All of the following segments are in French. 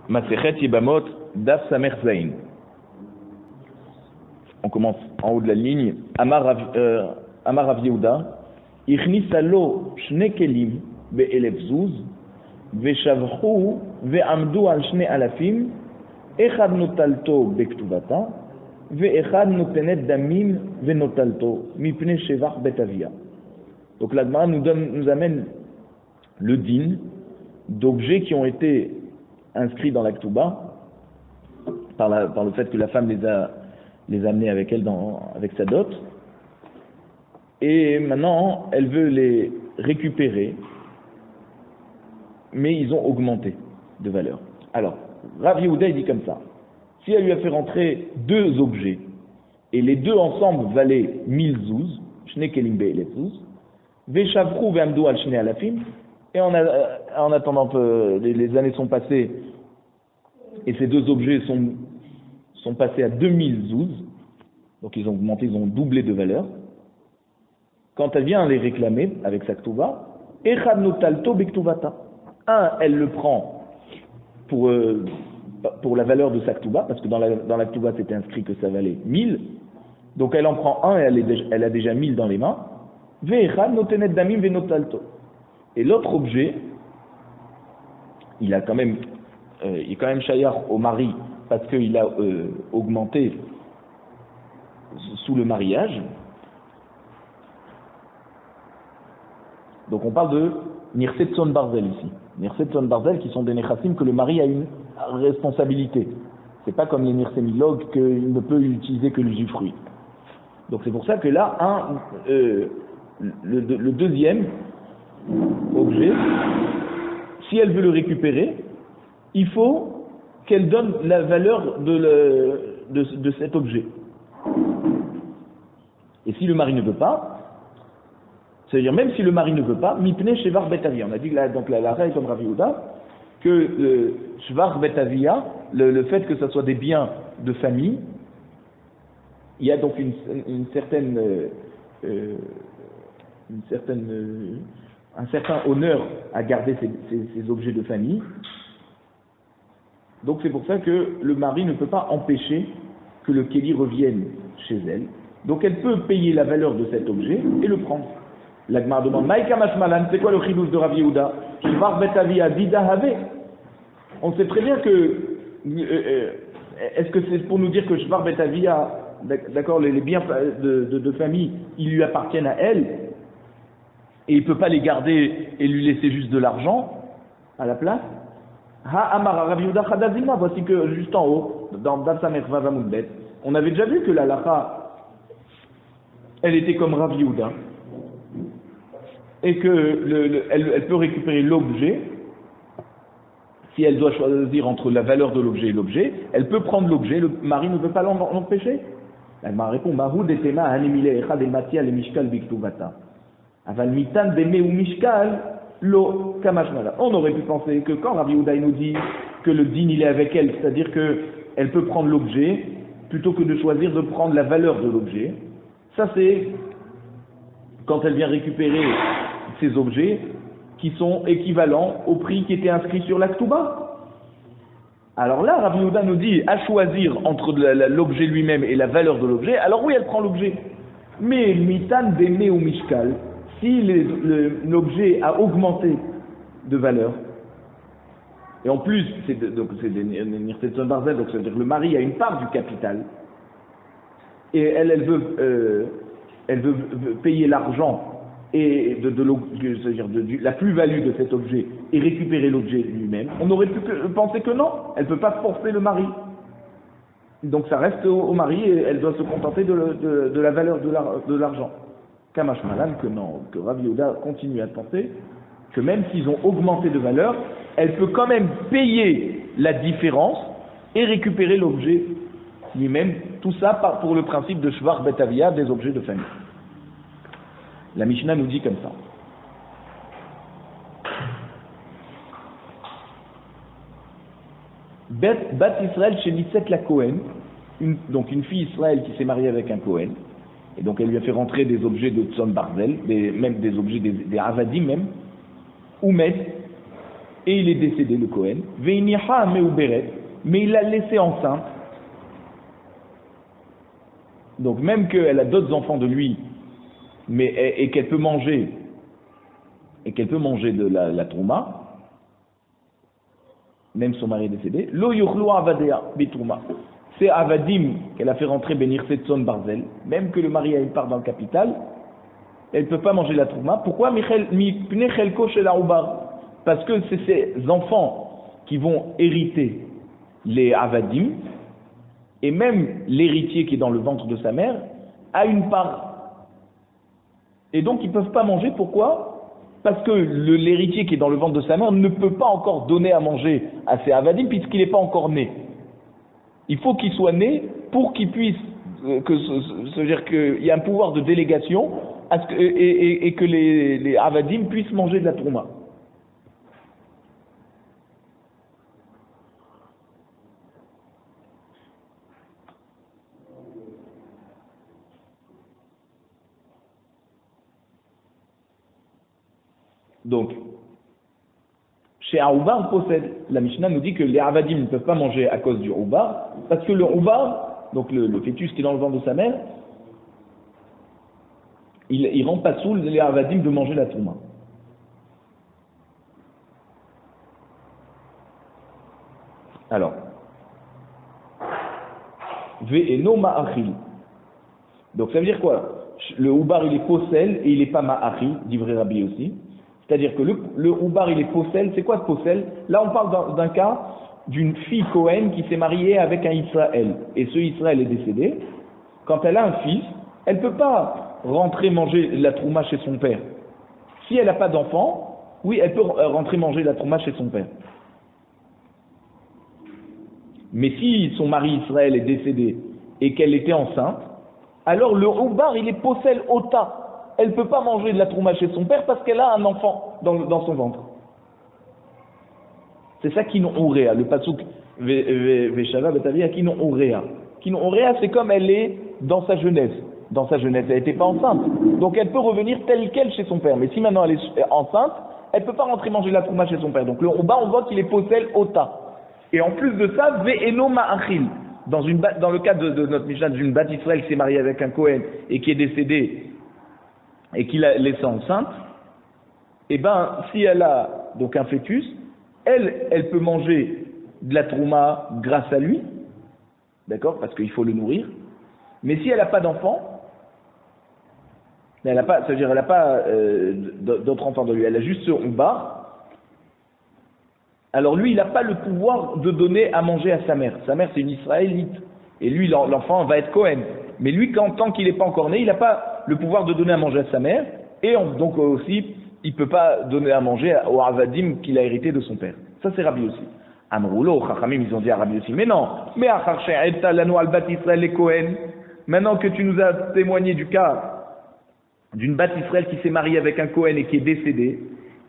Masechet Yebamot, Daf Samer Zain. On commence en haut de la ligne. Amar Rav Yehuda, Ichnisa lo shne kelim be'elef zuz, ve'shavchu ve'amdu al shne alafim, echad notalto bektuvata, ve'echad notenet damim ve'notalto, mipne shevach betavia. Donc la Gemara nous amène le din d'objets qui ont été inscrits dans la Ketouba par le fait que la femme les a amenés avec elle avec sa dot, et maintenant elle veut les récupérer, mais ils ont augmenté de valeur. Alors Rav Yehuda il dit comme ça: si elle lui a fait rentrer deux objets et les deux ensemble valaient 1000 zouz, shne kelim be'elef zouz, ve'shavchu ve'amdu al shne alafim, et en attendant que les années sont passées et ces deux objets sont passés à 2000 zouz, donc ils ont augmenté, ils ont doublé de valeur. Quand elle vient les réclamer avec sa ktuva, echad notalto bektuvata. Un, elle le prend pour la valeur de sa ktuva, parce que dans la ktuva c'était inscrit que ça valait 1000, donc elle en prend un et elle a déjà 1000 dans les mains. Ve'echad notenet damim ve'notalto. Et l'autre objet, il est quand même shayar au mari parce qu'il a augmenté sous le mariage. Donc on parle de Nirset Son Barzel ici. Nirset Son Barzel qui sont des nechassim que le mari a une responsabilité. C'est pas comme les Nirset Milog qu'il ne peut utiliser que l'usufruit. Donc c'est pour ça que là, le deuxième objet, si elle veut le récupérer, il faut qu'elle donne la valeur de cet objet. Et si le mari ne veut pas, c'est-à-dire même si le mari ne veut pas, mipne shevar betavia. On a dit donc la règle comme Rav Yehuda que shevar betavia, le fait que ce soit des biens de famille, il y a donc un certain honneur à garder ces objets de famille. Donc c'est pour ça que le mari ne peut pas empêcher que le kéli revienne chez elle. Donc elle peut payer la valeur de cet objet et le prendre. La Gemara demande: Maïka Mashmalan, c'est quoi le chidouche de Rav Yehuda? Shvar betavia didahave. On sait très bien que est-ce que c'est pour nous dire que Shvar betavia, d'accord, les biens de famille, ils lui appartiennent à elle et il ne peut pas les garder et lui laisser juste de l'argent à la place? Ha Amara Rav Yehuda Chadazima, voici que juste en haut, dans Daf Samer Vavamud Bet, on avait déjà vu que la halakha, elle était comme Rav Yehuda, et que elle peut récupérer l'objet. Si elle doit choisir entre la valeur de l'objet et l'objet, elle peut prendre l'objet, le mari ne peut pas l'empêcher. La Gemara répond: Mahou detema hanemile echad ematia le mishkal biktuvata. Aval mitan beme ou mishkal lo kamashmala. On aurait pu penser que quand Rav Yehuda nous dit que le din il est avec elle, c'est-à-dire que elle peut prendre l'objet plutôt que de choisir de prendre la valeur de l'objet. Ça c'est quand elle vient récupérer ces objets qui sont équivalents au prix qui était inscrit sur la Ketouba. Alors là, Rav Yehuda nous dit à choisir entre l'objet lui-même et la valeur de l'objet. Alors oui, elle prend l'objet. Mais mitan beme ou mishkal, si l'objet a augmenté de valeur, et en plus c'est des Nirset Son Barzel, donc c'est-à-dire le mari a une part du capital, et elle veut payer l'argent et c'est-à-dire la plus-value de cet objet et récupérer l'objet lui-même, on aurait pu penser que non, elle ne peut pas forcer le mari. Donc ça reste au mari et elle doit se contenter de la valeur de l'argent. Kamash Malan, que non, que Rav Yehuda continue à penser que même s'ils ont augmenté de valeur, elle peut quand même payer la différence et récupérer l'objet lui-même. Tout ça pour le principe de Shvar Betavia, des objets de famille. La Mishnah nous dit comme ça: Bat Israël chez Nitset la Kohen, donc une fille Israël qui s'est mariée avec un Kohen, et donc elle lui a fait rentrer des objets de Tzon Barzel, même des objets des Avadim même, Oumed, et il est décédé, le Kohen, veiniha meuberet, mais il l'a laissé enceinte. Donc même qu'elle a d'autres enfants de lui, mais et qu'elle peut manger, de la trouma, même son mari est décédé, lo yuchlu avadea bitouma. C'est avadim qu'elle a fait rentrer Benir Setson Barzel, même que le mari a une part dans le capital, elle ne peut pas manger la trouma. Pourquoi? Parce que c'est ces enfants qui vont hériter les avadim, et même l'héritier qui est dans le ventre de sa mère a une part. Et donc ils ne peuvent pas manger. Pourquoi? Parce que l'héritier qui est dans le ventre de sa mère ne peut pas encore donner à manger à ses avadim puisqu'il n'est pas encore né. Il faut qu'il soit né pour qu'il puisse, c'est-à-dire qu'il y a un pouvoir de délégation et que les avadim puissent manger de la trouma. Donc, chez un Oubar possède, la Mishnah nous dit que les avadim ne peuvent pas manger à cause du Oubar, parce que le Oubar, donc le fœtus qui est dans le ventre de sa mère, il rend pas soul les avadim de manger la trouma. Alors, ve'eno ma'achil. Donc ça veut dire quoi? Le Oubar il est possède et il n'est pas ma'achil, dit vrai Rabbi aussi. C'est-à-dire que le Oubar il est possède. C'est quoi ce possède? Là on parle d'un cas d'une fille Cohen qui s'est mariée avec un Israël. Et ce Israël est décédé. Quand elle a un fils, elle ne peut pas rentrer manger la trouma chez son père. Si elle n'a pas d'enfant, oui, elle peut rentrer manger la trouma chez son père. Mais si son mari Israël est décédé et qu'elle était enceinte, alors le Oubar il est possède ota. Elle ne peut pas manger de la trouma chez son père parce qu'elle a un enfant dans son ventre. C'est ça qui n'ont ouréa. Le pasuk Veshava Betavia qui n'ont ouréa. Qui n'ont ouréa, c'est comme elle est dans sa jeunesse. Dans sa jeunesse, elle n'était pas enceinte. Donc elle peut revenir telle qu'elle chez son père. Mais si maintenant elle est enceinte, elle ne peut pas rentrer manger de la trouma chez son père. Donc le Ouba, on voit qu'il est possède ota. Et en plus de ça, ve'eno ma'achil. Dans le cas de notre Mishnah, d'une bat Israël qui s'est mariée avec un Kohen et qui est décédé et qui l'a laissée enceinte, et ben si elle a donc un fœtus, elle peut manger de la trouma grâce à lui, d'accord, parce qu'il faut le nourrir. Mais si elle n'a pas d'enfant, c'est-à-dire elle n'a pas d'autres enfants de lui, elle a juste ce Oubar, alors lui il n'a pas le pouvoir de donner à manger à sa mère. Sa mère c'est une Israélite, et lui l'enfant va être Cohen. Mais lui, tant qu'il n'est pas encore né, il n'a pas le pouvoir de donner à manger à sa mère, et donc aussi, il ne peut pas donner à manger au Avadim qu'il a hérité de son père. Ça, c'est Rabbi aussi. Amroulo, Chachamim, ils ont dit à Rabbi aussi, mais non, mais maintenant que tu nous as témoigné du cas d'une bat Israël qui s'est mariée avec un Kohen et qui est décédé,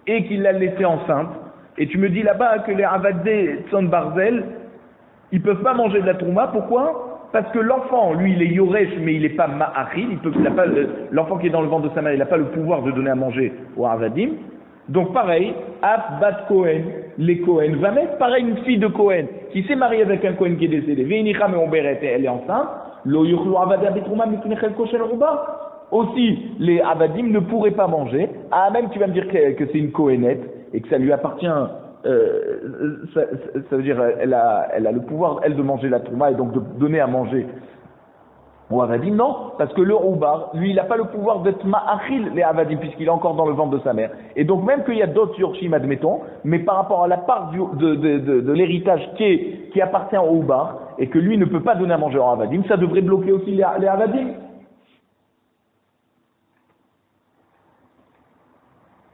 et qu'il l'a laissée enceinte, et tu me dis là-bas que les Avadé Tson Barzel, ils ne peuvent pas manger de la trouma, pourquoi? Parce que l'enfant, lui, il est yoresh, mais il n'est pas ma'achil, l'enfant qui est dans le ventre de sa mère, il n'a pas le pouvoir de donner à manger au Avadim. Donc pareil, Af bat Kohen, les Kohen, va mettre pareil une fille de Kohen, qui s'est mariée avec un Kohen qui est décédé, Veinicha me'omberet, elle est enceinte, lo yuchlu avadim bitrouma miknechel koshel ruba. Aussi, les Avadim ne pourraient pas manger, même tu vas me dire que c'est une Kohenette, et que ça lui appartient, ça veut dire elle a le pouvoir elle de manger la trouma et donc de donner à manger au Avadim. Non, parce que le Oubar, lui, il n'a pas le pouvoir d'être ma'achil les Avadim puisqu'il est encore dans le ventre de sa mère. Et donc même qu'il y a d'autres Yorshim, admettons, mais par rapport à la part de l'héritage qui appartient au Oubar et que lui ne peut pas donner à manger au Avadim, ça devrait bloquer aussi les Avadim.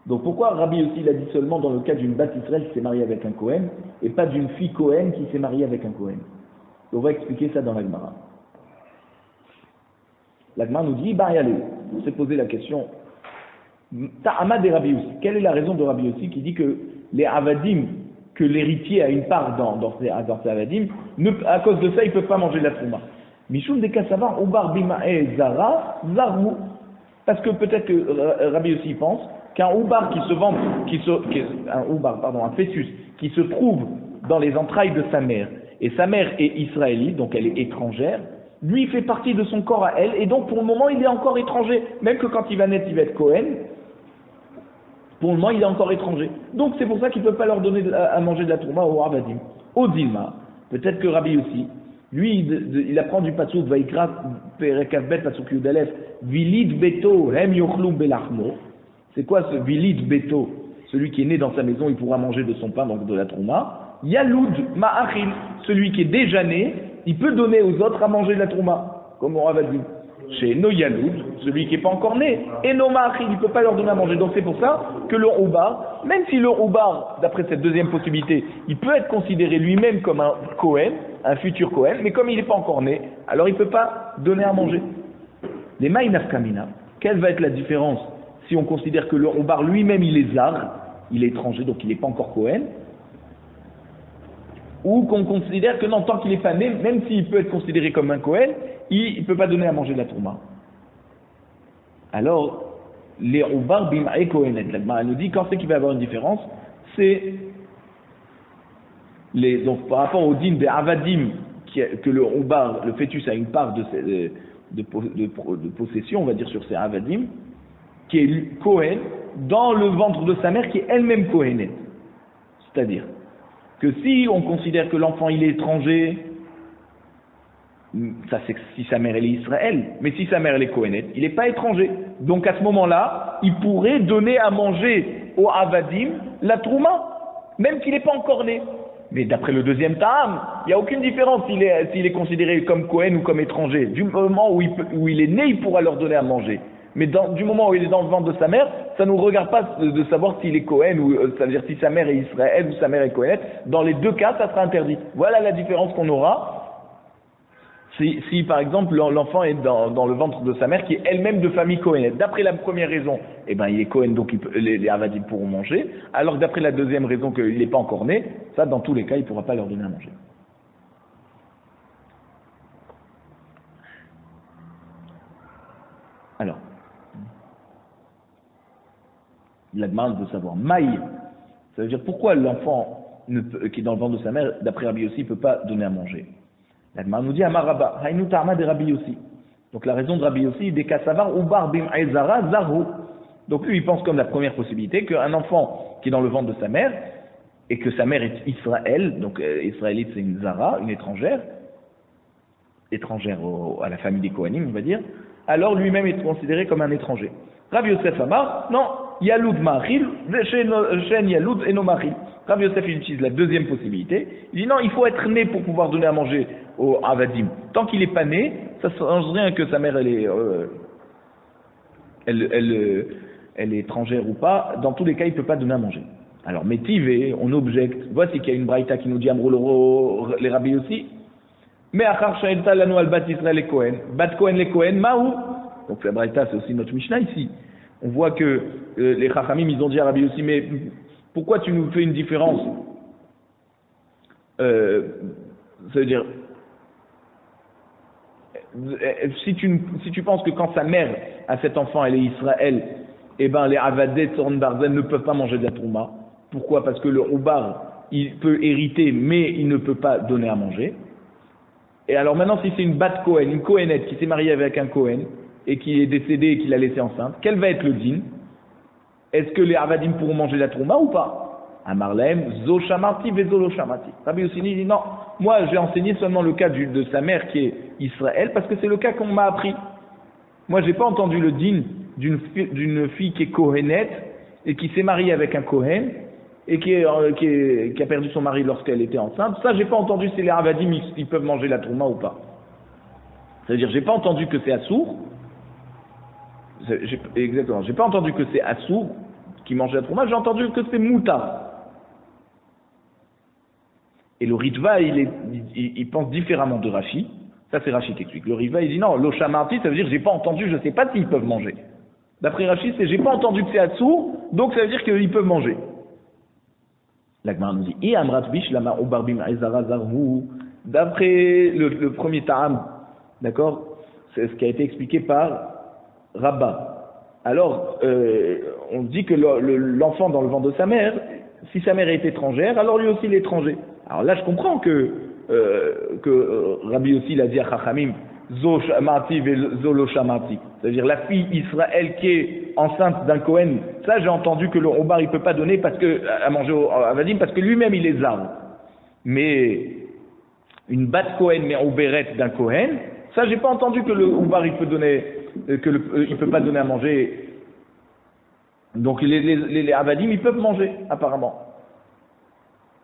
Donc pourquoi Rabbi aussi il a dit seulement dans le cas d'une bat Israël qui s'est mariée avec un Kohen et pas d'une fille Kohen qui s'est mariée avec un Kohen? On va expliquer ça dans la Gemara. La Gemara nous dit, on s'est posé la question, Ta'amad et Rabbi aussi. Quelle est la raison de Rabbi aussi qui dit que les Avadim, que l'héritier a une part dans ces Avadim, à cause de ça ils ne peuvent pas manger de la trouma? Mishum de Kassavar, Ubar Bimae Zara, Zarmu. Parce que peut-être que Rabbi aussi pense qu'un oubar un fœtus qui se trouve dans les entrailles de sa mère, et sa mère est israélite, donc elle est étrangère, lui il fait partie de son corps à elle, et donc pour le moment il est encore étranger, même que quand il va naître il va être Cohen, pour le moment il est encore étranger. Donc c'est pour ça qu'il ne peut pas leur donner à manger de la tourma au Avadim. Au Dilma, peut-être que Rabbi aussi, lui il apprend du Passouk, Vaikra Perekavbet Passouk Yudalef, Vilid Beto Hem Yochlu Belachmo. C'est quoi ce Vilid Beto? Celui qui est né dans sa maison, il pourra manger de son pain, donc de la trouma. Yaloud Ma'achil, celui qui est déjà né, il peut donner aux autres à manger de la trouma, comme on va dire. Chez No Yaloud, celui qui n'est pas encore né, et No Ma'achil, il ne peut pas leur donner à manger. Donc c'est pour ça que le Oubar, même si le Oubar, d'après cette deuxième possibilité, il peut être considéré lui-même comme un Kohen, un futur Kohen, mais comme il n'est pas encore né, alors il ne peut pas donner à manger. Les Maïnaf Kamina, quelle va être la différence si on considère que le Oubar lui-même il est zar, il est étranger, donc il n'est pas encore Kohen, ou qu'on considère que non, tant qu'il n'est pas né, même s'il peut être considéré comme un Kohen, il ne peut pas donner à manger de la tourma. Alors, les Oubar bim'e Kohenet, elle nous dit quand c'est qu'il va y avoir une différence, c'est donc par rapport au din des Avadim, que le Oubar, le fœtus a une part de possession, on va dire, sur ces Avadim, qui est Kohen, dans le ventre de sa mère qui est elle-même Kohenet. C'est-à-dire que si on considère que l'enfant il est étranger, ça c'est si sa mère elle est Israël, mais si sa mère elle est Kohenet, il n'est pas étranger. Donc à ce moment-là, il pourrait donner à manger au Avadim la Trouma, même qu'il n'est pas encore né. Mais d'après le deuxième Ta'am, il n'y a aucune différence s'il est considéré comme Kohen ou comme étranger. Du moment où il est né, il pourra leur donner à manger. Mais du moment où il est dans le ventre de sa mère, ça ne nous regarde pas de savoir s'il est Kohen ou ça veut dire si sa mère est Israël ou sa mère est Kohenet. Dans les deux cas, ça sera interdit. Voilà la différence qu'on aura. Si par exemple l'enfant est dans le ventre de sa mère qui est elle-même de famille Kohenet. D'après la première raison, eh ben il est Kohen donc les Avadim pourront manger. Alors que d'après la deuxième raison qu'il n'est pas encore né, ça dans tous les cas il ne pourra pas leur donner à manger. Alors. La demande de savoir. Maï, ça veut dire pourquoi l'enfant qui est dans le ventre de sa mère, d'après Rabbi Yossi, ne peut pas donner à manger. La demande nous dit Amaraba, Haïnou Ta'ama de Rabbi Yossi. Donc la raison de Rabbi Yossi, des Kassavar Ubar Bim Aizara Zaru. Donc lui, il pense comme la première possibilité qu'un enfant qui est dans le ventre de sa mère, et que sa mère est Israël, donc israélite c'est une Zara, une étrangère à la famille des Kohanim, on va dire, alors lui-même est considéré comme un étranger. Rabbi Yosef Amar, non, Yaloud Mahil, Shen Yaloud et no Mahil. Rabbi Yosef il utilise la deuxième possibilité. Il dit non, il faut être né pour pouvoir donner à manger au Avadim. Tant qu'il n'est pas né, ça ne change rien que sa mère elle est étrangère ou pas. Dans tous les cas, il ne peut pas donner à manger. Alors, Métivé, on objecte. Voici qu'il y a une braïta qui nous dit Amrou les Rabbi aussi. Mais Achar Shaelta Lanu al Bat Israël et Kohen. Bat Kohen les Kohen, Maou. Donc la braïta, c'est aussi notre Mishnah ici. On voit que les Chachamim, ils ont dit à Rabbi aussi, mais pourquoi tu nous fais une différence ça veut dire, si tu penses que quand sa mère a cet enfant, elle est Israël, eh ben les Avadet, Soron Barzel ne peuvent pas manger de la Trouma. Pourquoi? Parce que le Oubar, il peut hériter, mais il ne peut pas donner à manger. Et alors maintenant, si c'est une Bat Kohen, une Kohenette qui s'est mariée avec un Kohen, et qui est décédé et qui l'a laissé enceinte, quel va être le din? Est-ce que les Avadim pourront manger la Trouma ou pas? Amarlem, Zo Shamarti, Vezo Lo Shamarti. Rabbi Yossini dit non, moi j'ai enseigné seulement le cas de sa mère qui est Israël, parce que c'est le cas qu'on m'a appris. Moi j'ai pas entendu le din d'une fille qui est Kohenet, et qui s'est mariée avec un Kohen, et qui a perdu son mari lorsqu'elle était enceinte. Ça j'ai pas entendu si les Avadim ils peuvent manger la Trouma ou pas. C'est-à-dire j'ai pas entendu que c'est assourd. Exactement. J'ai pas entendu que c'est assourd qui mangeait la trouma, j'ai entendu que c'est mouta. Et le Ritva, il pense différemment de Rashi. Ça, c'est Rashi qui explique. Le Ritva, il dit non, l'Oshamarti, ça veut dire j'ai pas entendu, je sais pas s'ils peuvent manger. D'après Rashi, c'est j'ai pas entendu que c'est assourd, donc ça veut dire qu'ils peuvent manger. La Gemara nous dit et Amrat Bish, lama Obarbim Aizara Zarhu. D'après le premier Ta'am, d'accord, c'est ce qui a été expliqué par Rabba. alors on dit que l'enfant dans le ventre de sa mère, si sa mère est étrangère, alors lui aussi il est étranger. Alors là, je comprends que Rabbi aussi il a dit à Chachamim, Zo shamati ve zo lo shamati. C'est-à-dire la fille Israël qui est enceinte d'un Kohen, ça j'ai entendu que le Oubar il peut pas donner parce que à manger au Avadim parce que lui-même il est zarm. Mais une bat Kohen mais Ouberet d'un Kohen, ça j'ai pas entendu que le Oubar il peut donner, il peut pas donner à manger. Donc les Avadim ils peuvent manger apparemment.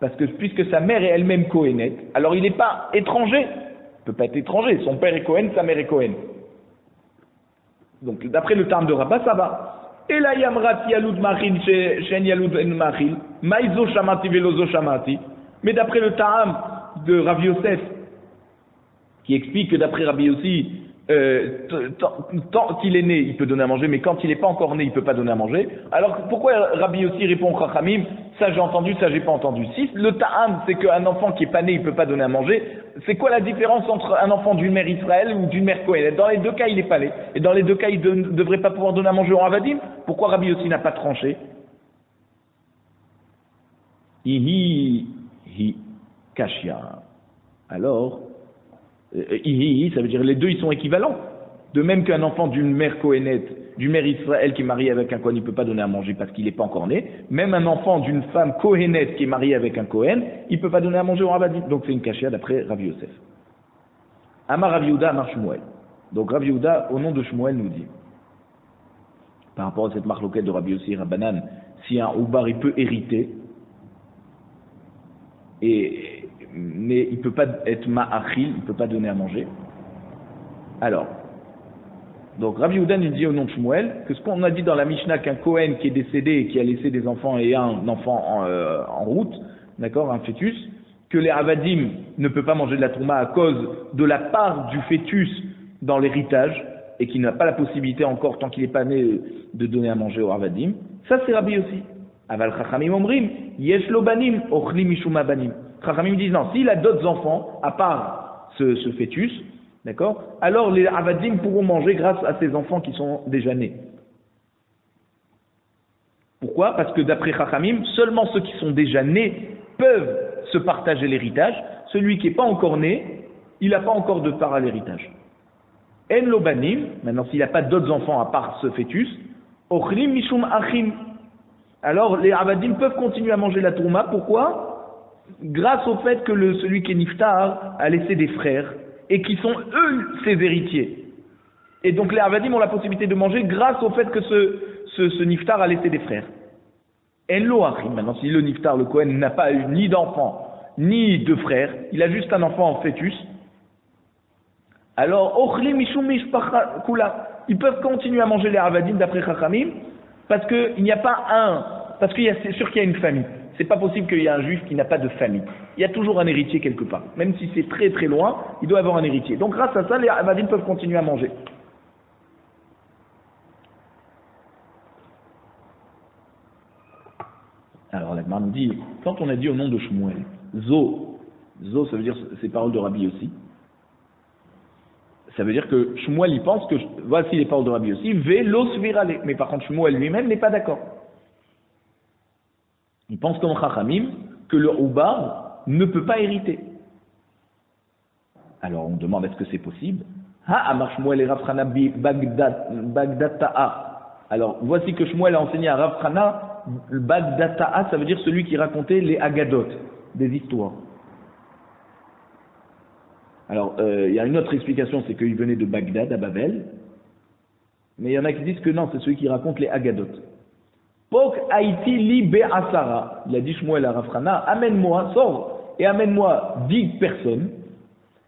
Parce que puisque sa mère est elle-même Kohenet, alors il n'est pas étranger. Il ne peut pas être étranger. Son père est Kohen, sa mère est Kohen. Donc d'après le terme de Rabbah, ça va. Et là, Yamrat Yalud Machil, Shen Yalud En Machil, Maïzo Shamati Velozo Shamati. Mais d'après le terme de Rav Yosef, qui explique que d'après Rabbi Yossi, tant qu'il est né, il peut donner à manger, mais quand il n'est pas encore né, il ne peut pas donner à manger. Alors pourquoi Rabbi Yossi répond Chachamim, ça j'ai entendu, ça j'ai pas entendu. Si le ta'am, c'est qu'un enfant qui n'est pas né, il ne peut pas donner à manger, c'est quoi la différence entre un enfant d'une mère Israël ou d'une mère Kohen? Dans les deux cas, il n'est pas né. Et dans les deux cas, il ne devrait pas pouvoir donner à manger au Avadim. Pourquoi Rabbi Yossi n'a pas tranché? Hi kashia. Alors, ça veut dire les deux ils sont équivalents. De même qu'un enfant d'une mère Kohénette, d'une mère Israël qui est mariée avec un Kohen, il ne peut pas donner à manger parce qu'il n'est pas encore né. Même un enfant d'une femme Kohénette qui est mariée avec un Kohen, il ne peut pas donner à manger au Rabbadim. Donc c'est une kashia d'après Rav Yosef. Amar Rav Yehuda, Amar Shmuel. Donc Rav Yehuda, au nom de Shmuel, nous dit, par rapport à cette marloquette de Rabbi Yossi et Rabbanan, si un Oubar il peut hériter, mais il ne peut pas être ma'achil, il ne peut pas donner à manger. Alors, donc Rabbi Yehuda nous dit au nom de Shmuel que ce qu'on a dit dans la Mishnah qu'un Kohen qui est décédé et qui a laissé des enfants et un enfant en route, d'accord, un fœtus, que les Avadim ne peut pas manger de la Trouma à cause de la part du fœtus dans l'héritage et qu'il n'a pas la possibilité encore, tant qu'il n'est pas né, de donner à manger aux Avadim. Ça c'est Rabbi aussi. Aval Chachamim Omrim, Yesh lo banim, ochli mishuma banim. Chachamim disent non, s'il a d'autres enfants, à part ce fœtus, d'accord, alors les Avadim pourront manger grâce à ces enfants qui sont déjà nés. Pourquoi? Parce que d'après Chachamim, seulement ceux qui sont déjà nés peuvent se partager l'héritage. Celui qui n'est pas encore né, il n'a pas encore de part à l'héritage. En lo banim, maintenant s'il n'a pas d'autres enfants à part ce fœtus, ochlim mishum achim. Alors les Avadim peuvent continuer à manger la tourma. Pourquoi? Grâce au fait que celui qui est niftar a laissé des frères et qui sont eux ses héritiers. Et donc les Avadim ont la possibilité de manger grâce au fait que ce niftar a laissé des frères. En lo achim. Maintenant si le niftar, le Kohen, n'a pas eu ni d'enfant ni de frères, il a juste un enfant en fœtus, alors ochli mishum mishpacha kula, ils peuvent continuer à manger les Avadim d'après Chachamim, parce qu'il n'y a pas parce que c'est sûr qu'il y a une famille. C'est pas possible qu'il y ait un juif qui n'a pas de famille. Il y a toujours un héritier quelque part. Même si c'est très très loin, il doit avoir un héritier. Donc grâce à ça, les Avadim peuvent continuer à manger. Alors la Gemara nous dit, quand on a dit au nom de Shmuel, Zo, ça veut dire ces paroles de Rabbi aussi. Ça veut dire que Shmuel il pense que voici les paroles de Rabbi aussi, Velos virale. Mais par contre Shmuel lui-même n'est pas d'accord. Il pense comme Chachamim que le Oubar ne peut pas hériter. Alors on demande est-ce que c'est possible? Ha amar Shmuel et Rav Chana Bagdata'a. Alors voici que Shmuel a enseigné à Rav Chana Bagdata'a, ça veut dire celui qui racontait les Agadot, des histoires. Alors, il y a une autre explication, c'est qu'il venait de Bagdad, à Babel. Mais il y en a qui disent que non, c'est celui qui raconte les Agadot. Pok Haïti li be'asara. Il a dit Shmuel à Rav Chana, amène-moi, sors, et amène-moi 10 personnes,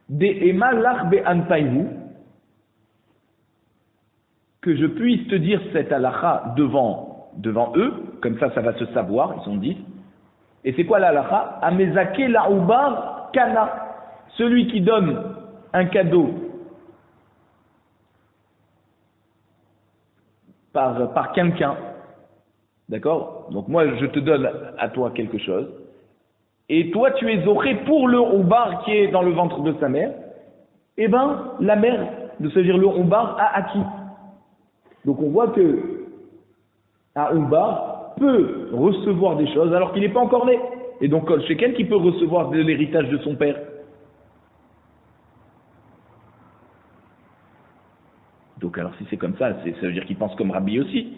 de ema lach be'anpaihu, que je puisse te dire cette halakha devant eux, comme ça va se savoir, ils sont 10. Et c'est quoi la halakha? Amezake la'ubar kana. Celui qui donne un cadeau par quelqu'un, d'accord? Donc moi je te donne à toi quelque chose, et toi tu es zoré pour le oubar qui est dans le ventre de sa mère, et ben la mère, c'est-à-dire le oubar, a acquis. Donc on voit que Un Oubar peut recevoir des choses alors qu'il n'est pas encore né. Et donc, chez quelqu'un qui peut recevoir de l'héritage de son père. Donc, alors si c'est comme ça, ça veut dire qu'il pense comme Rabbi aussi,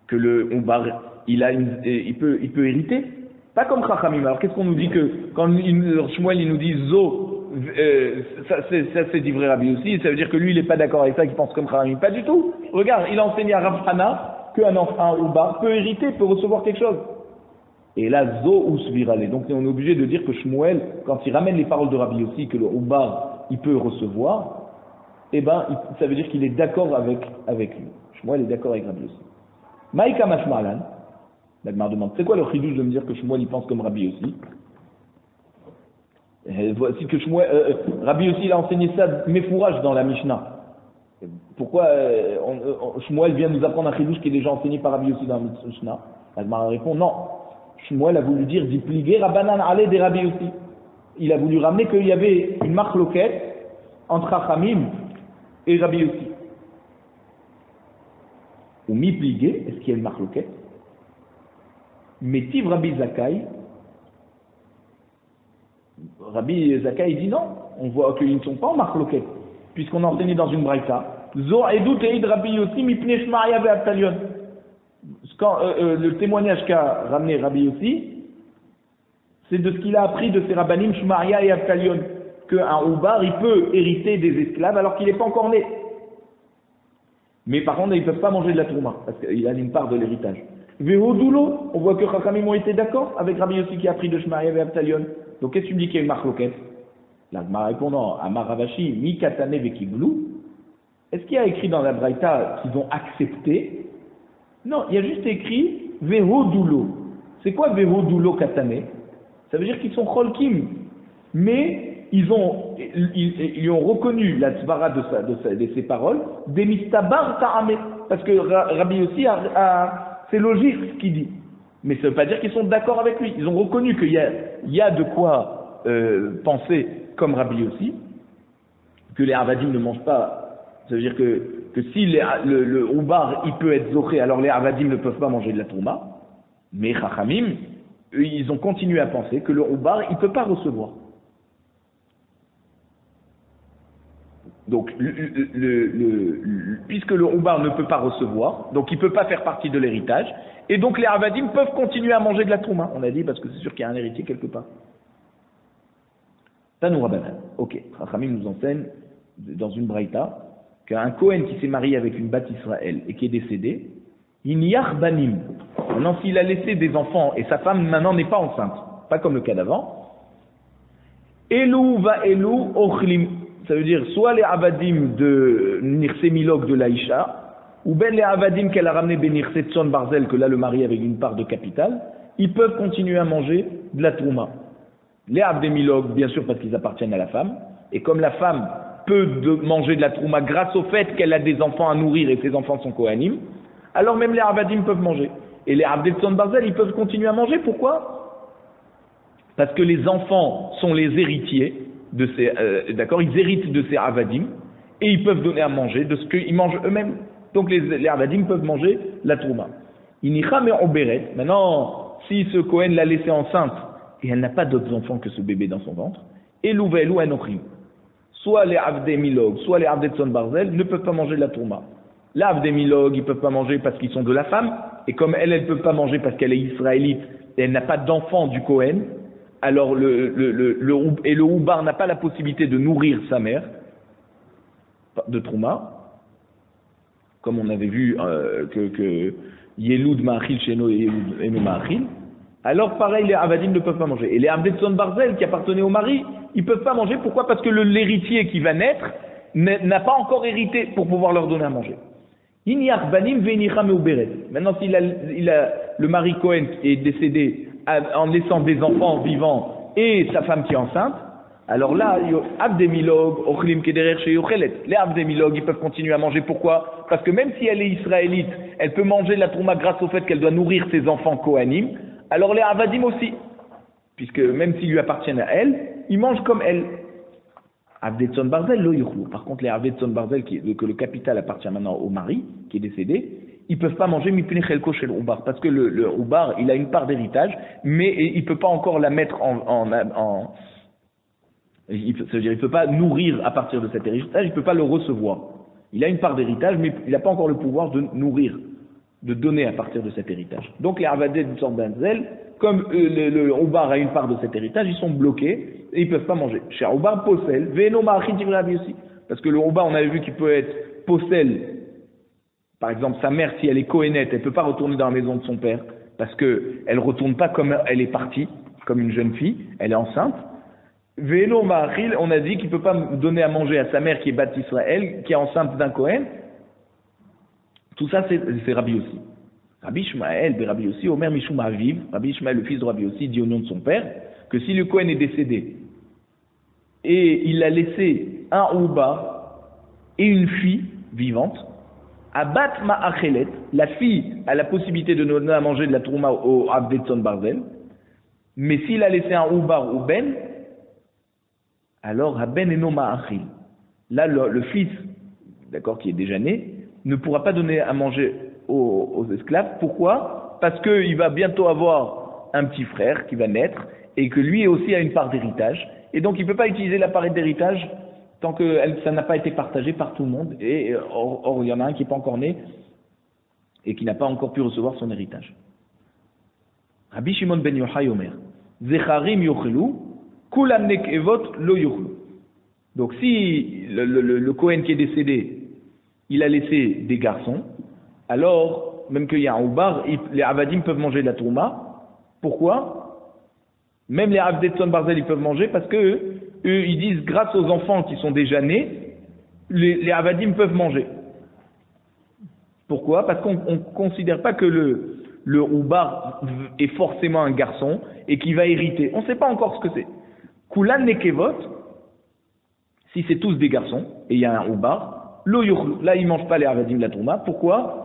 que le Oubar, il peut hériter. Pas comme Chachamim. Alors, qu'est-ce qu'on nous dit que, quand Shmuel, il nous dit Zo, ça c'est dit vrai Rabbi aussi, ça veut dire que lui, il n'est pas d'accord avec ça, qu'il pense comme Chachamim. Pas du tout. Regarde, il a enseigné à Rav Hana qu'un enfant Oubar peut hériter, peut recevoir quelque chose. Et là, Zo ou Svirale. Donc, on est obligé de dire que Shmuel, quand il ramène les paroles de Rabbi aussi, que le Oubar, il peut recevoir, eh ben, ça veut dire qu'il est d'accord avec lui. Shmuel est d'accord avec Rabbi aussi. Maïka Mashmalan, la Gemara demande, c'est quoi le chidouche de me dire que Shmuel il pense comme Rabbi aussi? Voici que Rabbi aussi il a enseigné ça méfourage dans la Mishnah. Pourquoi Shmuel vient nous apprendre un chidouche qui est déjà enseigné par Rabbi aussi dans la Mishnah? La Gemara répond non. Shmuel a voulu dire d'ipligé Rabbanan Ale des Rabbi aussi. Il a voulu ramener qu'il y avait une marloquette entre Chachamim et Rabbi aussi. Ou mi-pligé, est-ce qu'il y a une marloquette? Mais Tiv Rabbi Zakai, Rabbi Zakai dit non, on voit qu'ils ne sont pas en marloquette, puisqu'on a enseigné dans une braïta. Zo edut eid Rabbi Yossi mipnei Shmaya ve'Avtalion. Quand le témoignage qu'a ramené Rabbi Yossi, c'est de ce qu'il a appris de ses rabbanim Shmaya et Avtalion, qu'un Oubar il peut hériter des esclaves alors qu'il n'est pas encore né. Mais par contre, ils ne peuvent pas manger de la tourma, parce qu'il a une part de l'héritage. Vehodoulo, on voit que Chachamim ont été d'accord avec Rabbi Yossi qui a appris de Shmaya et Avtalion. Donc qu'est-ce que tu me dis qu'il y a une marloquette? La Gemara répond non, Amar Ravashi, mi katane vekiglou. Est-ce qu'il y a écrit dans la Braïta qu'ils ont accepté? Non, il y a juste écrit Vehodoulo. C'est quoi Vehodoulo katane? Ça veut dire qu'ils sont cholkim. Mais ils ont reconnu la tzvara de ses paroles, des mistabar ta'ame. Parce que Rabbi Yossi c'est logique ce qu'il dit. Mais ça ne veut pas dire qu'ils sont d'accord avec lui. Ils ont reconnu qu'il y a de quoi penser comme Rabbi Yossi, que les Havadim ne mangent pas. Ça veut dire que si le Oubar il peut être zoché, alors les Havadim ne peuvent pas manger de la tourma. Mais Chachamim, ils ont continué à penser que le Oubar il ne peut pas recevoir. Donc, puisque le Oubar ne peut pas recevoir, donc il ne peut pas faire partie de l'héritage, et donc les Havadim peuvent continuer à manger de la Trouma. On a dit parce que c'est sûr qu'il y a un héritier quelque part. Tanou Rabbanan. Ok, Chachamim nous enseigne dans une braïta qu'un Kohen qui s'est marié avec une Bat Israël et qui est décédé, Inyach Banim. Maintenant, s'il a laissé des enfants et sa femme maintenant n'est pas enceinte, pas comme le cas d'avant, Elou va Elou Ochlim. Ça veut dire soit les Avadim de Nirse Milok de l'Aïcha, ou ben les Avadim qu'elle a ramené Benirse Tson Barzel, que là le mari avec une part de capital, ils peuvent continuer à manger de la Trouma. Les Avdé Milok, bien sûr parce qu'ils appartiennent à la femme, et comme la femme peut manger de la Trouma grâce au fait qu'elle a des enfants à nourrir et ses enfants sont Kohanim, alors même les Avadim peuvent manger. Et les Avdé Tson Barzel, ils peuvent continuer à manger, pourquoi? Parce que les enfants sont les héritiers, d'accord, ils héritent de ces avadim et ils peuvent donner à manger de ce qu'ils mangent eux-mêmes. Donc les avadim peuvent manger la trouma. Inicha mais oberet. Maintenant, si ce Kohen l'a laissée enceinte et elle n'a pas d'autres enfants que ce bébé dans son ventre, et l'ouvelou anochim. Soit les avdé milog, soit les avdé tson barzel ne peuvent pas manger de la trouma. Les avdé milog, ils peuvent pas manger parce qu'ils sont de la femme, et comme elle ne peut pas manger parce qu'elle est israélite et elle n'a pas d'enfant du Kohen. Alors le Oubar n'a pas la possibilité de nourrir sa mère de Trouma, comme on avait vu que Yeloud Ma'achil Sheno et Eno Ma'achil. Alors pareil, les Avadim ne peuvent pas manger. Et les Avdé Tson Barzel qui appartenaient au mari, ils ne peuvent pas manger. Pourquoi? Parce que l'héritier qui va naître n'a pas encore hérité pour pouvoir leur donner à manger. Maintenant, si le mari Cohen est décédé en laissant des enfants vivants et sa femme qui est enceinte, alors là, les Abdémilog, ils peuvent continuer à manger. Pourquoi? Parce que même si elle est israélite, elle peut manger de la trouma grâce au fait qu'elle doit nourrir ses enfants Kohanim, alors les Avadim aussi, puisque même s'ils lui appartiennent à elle, ils mangent comme elle. Avdé Tson Barzel, lo yuchlou. Par contre, les Avdé Tson Barzel, que le capital appartient maintenant au mari, qui est décédé, ils peuvent pas manger mipnei chelko shel ubar, parce que le ubar, il a une part d'héritage, mais il peut pas encore la mettre c'est-à-dire, il peut pas nourrir à partir de cet héritage, il peut pas le recevoir. Il a une part d'héritage, mais il n'a pas encore le pouvoir de nourrir, de donner à partir de cet héritage. Donc les Avadés d'une sorte d'Anzel, comme le Ubar a une part de cet héritage, ils sont bloqués et ils ne peuvent pas manger. Chez Ubar, Possel, Veno Ma'achin Tivrabi aussi. Parce que le Ubar, on avait vu qu'il peut être Possel. Par exemple, sa mère, si elle est Kohénette, elle ne peut pas retourner dans la maison de son père, parce qu'elle ne retourne pas comme elle est partie, comme une jeune fille, elle est enceinte. Veno Ma'achil, on a dit qu'il ne peut pas donner à manger à sa mère qui est Bat Israël, qui est enceinte d'un Kohen. Tout ça, c'est Rabbi aussi. Rabbi Ishmael, Rabbi aussi, Omer Mishum Aviv, Rabbi Ishmael, le fils de Rabbi aussi, dit au nom de son père, que si le Kohen est décédé, et il a laissé un Ouba et une fille vivante, Abat Ma'achelet, la fille a la possibilité de donner à manger de la Trouma au Abdetson Barzel, mais s'il a laissé un Oubar ou Ben, alors Ben et Ma'achil. Là, le fils, d'accord, qui est déjà né, ne pourra pas donner à manger aux esclaves. Pourquoi? Parce qu'il va bientôt avoir un petit frère qui va naître et que lui aussi a une part d'héritage. Et donc il ne peut pas utiliser la part d'héritage tant que ça n'a pas été partagé par tout le monde. Et or il y en a un qui n'est pas encore né et qui n'a pas encore pu recevoir son héritage. Rabbi Shimon ben Yochai Omer, Zecharim yochelu, kulam nekevot lo yochelu. Donc si le Kohen qui est décédé, il a laissé des garçons, alors, même qu'il y a un Oubar, les Avadim peuvent manger de la Trouma. Pourquoi? Même les Avdetson Barzel, ils peuvent manger parce que eux, ils disent, grâce aux enfants qui sont déjà nés, les Avadim peuvent manger. Pourquoi? Parce qu'on ne considère pas que le Oubar est forcément un garçon et qu'il va hériter. On ne sait pas encore ce que c'est. Kulan Nekevot, si c'est tous des garçons, et il y a un Oubar, là, ils ne mangent pas les Avadim de la Trouma. Pourquoi?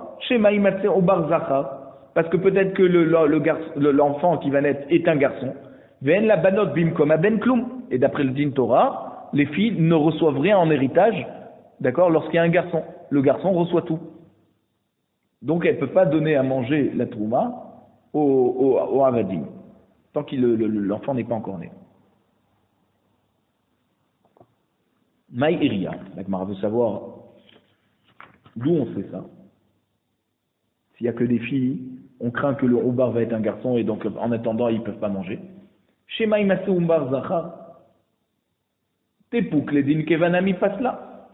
Parce que peut-être que l'enfant qui va naître est un garçon. Et d'après le Din Torah, les filles ne reçoivent rien en héritage, d'accord, lorsqu'il y a un garçon. Le garçon reçoit tout. Donc elle ne peut pas donner à manger la Trouma au Avadim, tant que l'enfant n'est pas encore né. Maï Iria, la Gemara veut savoir d'où on sait ça. S'il n'y a que des filles, on craint que le Oubar va être un garçon et donc en attendant ils ne peuvent pas manger. Shema Imase Umbar Zachar. Tepouk les din kevanami passe là.